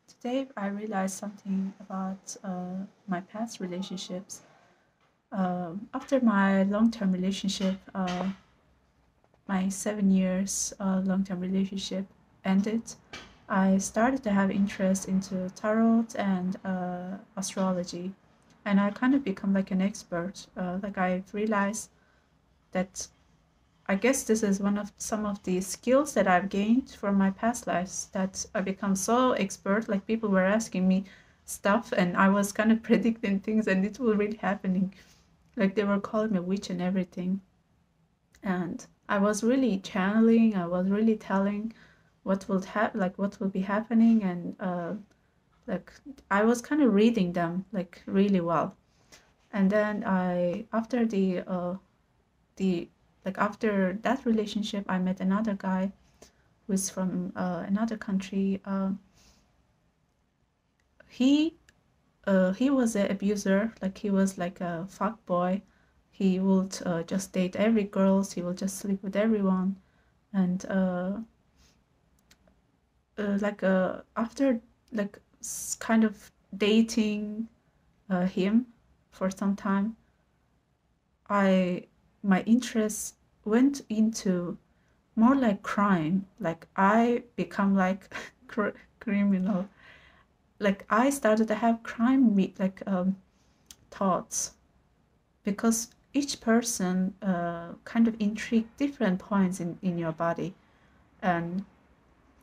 Today, I realized something about my past relationships. After my long term relationship, my 7 years long term relationship ended, I started to have interest into tarot and astrology. And I kind of become like an expert. Like I've realized that I guess this is one of some of the skills that I've gained from my past lives that I become so expert. Like people were asking me stuff and I was kind of predicting things and it was really happening. Like they were calling me witch and everything. And I was really channeling, I was really telling what will happen, like what will be happening. And like I was kind of reading them like really well. And then after the after that relationship, I met another guy who's from another country. He was an abuser. Like he was like a fuck boy. He would just date every girls. He will just sleep with everyone. And after like kind of dating him for some time, I my interest went into more like crime. Like I become like criminal. Like I started to have crime thoughts because each person kind of intrigue different points in your body, and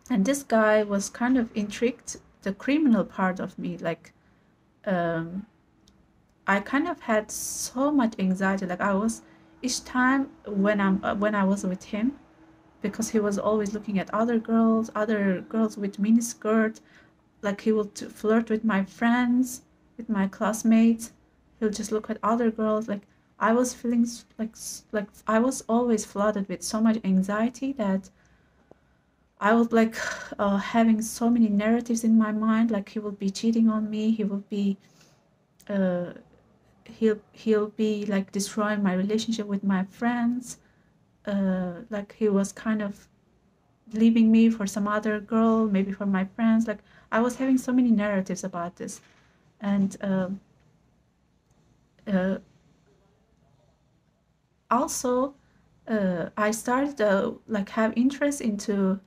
this guy was kind of intrigued the criminal part of me. Like um, I kind of had so much anxiety. Like I was each time when I was with him, because he was always looking at other girls with mini skirt. Like he would flirt with my friends, with my classmates. He'll just look at other girls. Like I was feeling like I was always flooded with so much anxiety that I was like having so many narratives in my mind. Like he will be cheating on me. He will be uh, he'll be like destroying my relationship with my friends. Like he was kind of leaving me for some other girl, maybe for my friends. Like I was having so many narratives about this, and uh, also I started like have interest into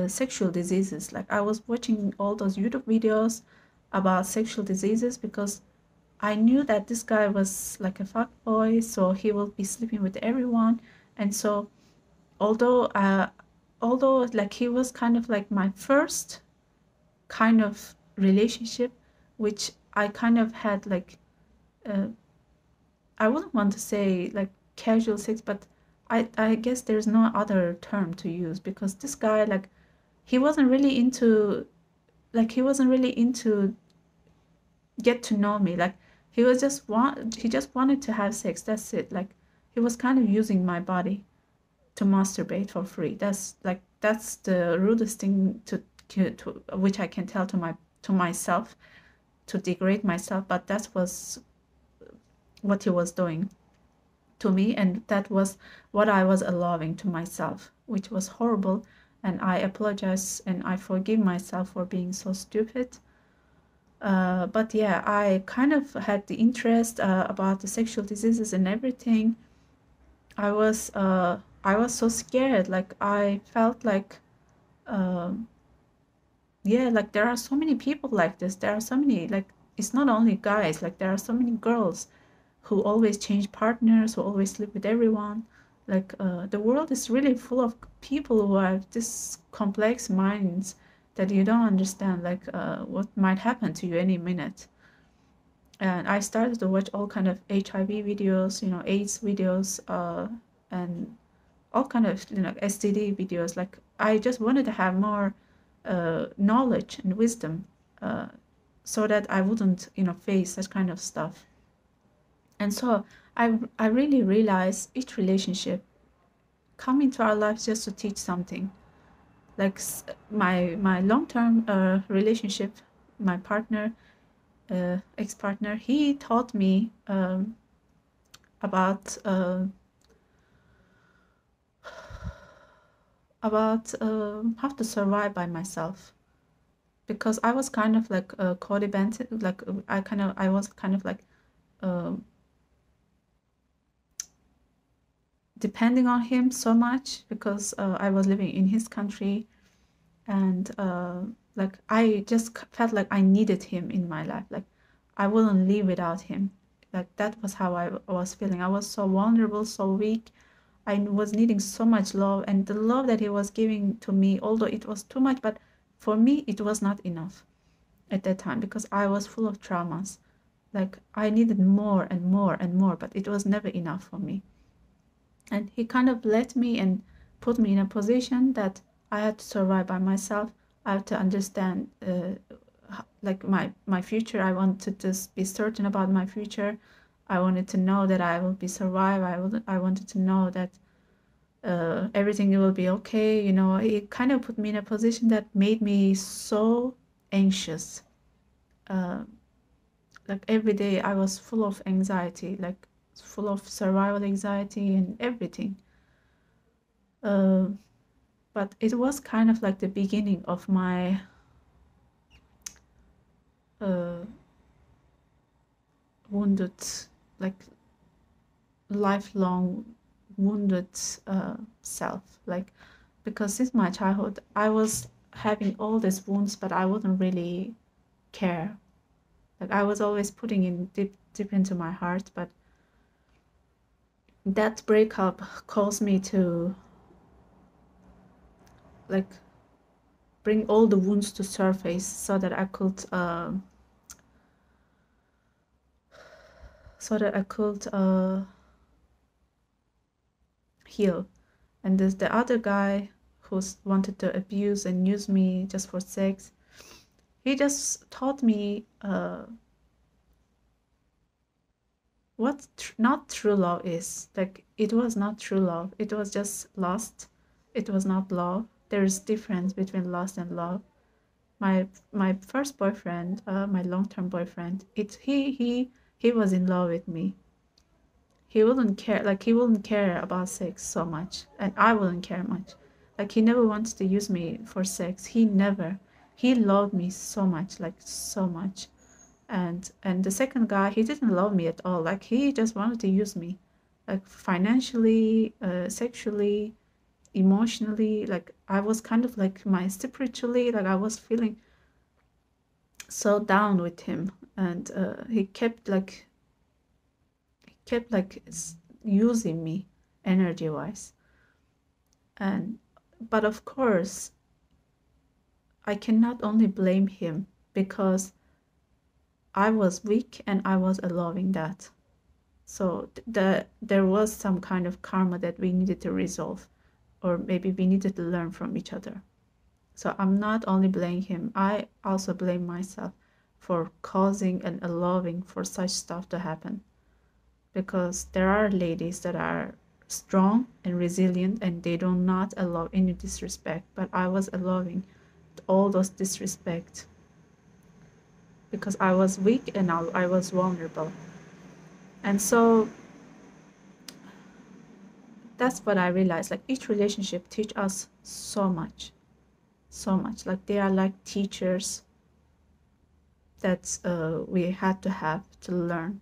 sexual diseases. Like I was watching all those YouTube videos about sexual diseases because I knew that this guy was like a fuck boy, so he will be sleeping with everyone. And so although although like he was kind of like my first kind of relationship, which I kind of had like uh, I wouldn't want to say like casual sex, but I guess there's no other term to use because this guy like he wasn't really into he wasn't really into get to know me. Like he just wanted to have sex. That's it. Like he was kind of using my body to masturbate for free. That's the rudest thing to which I can tell to myself, to degrade myself, but that was what he was doing to me, and that was what I was allowing to myself, which was horrible. And I apologize and I forgive myself for being so stupid. But yeah, I kind of had the interest about the sexual diseases and everything. I was so scared. Like I felt like um, yeah, like there are so many people like this. There are so many like it's not only guys. Like there are so many girls who always change partners, who always sleep with everyone. Like the world is really full of people who have this complex minds that you don't understand, like what might happen to you any minute. And I started to watch all kind of HIV videos, you know, AIDS videos, and all kind of STD videos. Like I just wanted to have more knowledge and wisdom, uh, so that I wouldn't, face that kind of stuff. And so I really realized each relationship come into our lives just to teach something. Like my long term relationship, my partner, ex partner, he taught me about how to survive by myself. because I was kind of like codependent, like I was kind of like um depending on him so much because I was living in his country, and like I just felt like I needed him in my life. Like I wouldn't live without him. Like that was how I was feeling. I was so vulnerable, so weak. I was needing so much love, and the love that he was giving to me, although it was too much, but for me it was not enough at that time because I was full of traumas. Like I needed more and more and more, but it was never enough for me. And he kind of let me and put me in a position that I had to survive by myself. I had to understand like my future. I wanted to be certain about my future. I wanted to know that I will be survive. I wanted to know that everything will be okay. You know, it kind of put me in a position that made me so anxious. Uh, like every day I was full of anxiety, like full of survival anxiety and everything. Uh, but it was kind of like the beginning of my uh, wounded, like lifelong wounded self. Like because since my childhood, I was having all these wounds, but I wouldn't really care. Like I was always putting in deep into my heart, but that breakup caused me to like bring all the wounds to surface so that I could heal. And there's the other guy who wanted to abuse and use me just for sex. He just taught me what not true love is. Like it was not true love. It was just lust. It was not love. There's difference between lust and love. My first boyfriend, my long-term boyfriend, he was in love with me. He wouldn't care about sex so much, and I wouldn't care much. Like he never wanted to use me for sex. He loved me so much, like so much. And the second guy, he didn't love me at all. Like he just wanted to use me, like financially, sexually, emotionally. Like I was kind of like my spiritually, like I was feeling so down with him, and he kept using me energy wise. And but of course I cannot only blame him because I was weak and I was allowing that. So there was some kind of karma that we needed to resolve, or maybe we needed to learn from each other. So I'm not only blaming him, I also blame myself for causing and allowing for such stuff to happen. Because there are ladies that are strong and resilient and they do not allow any disrespect, but I was allowing all those disrespect because I was weak and I was vulnerable. And so that's what I realized. Like each relationship teach us so much, so much. Like they are like teachers that we had to have to learn.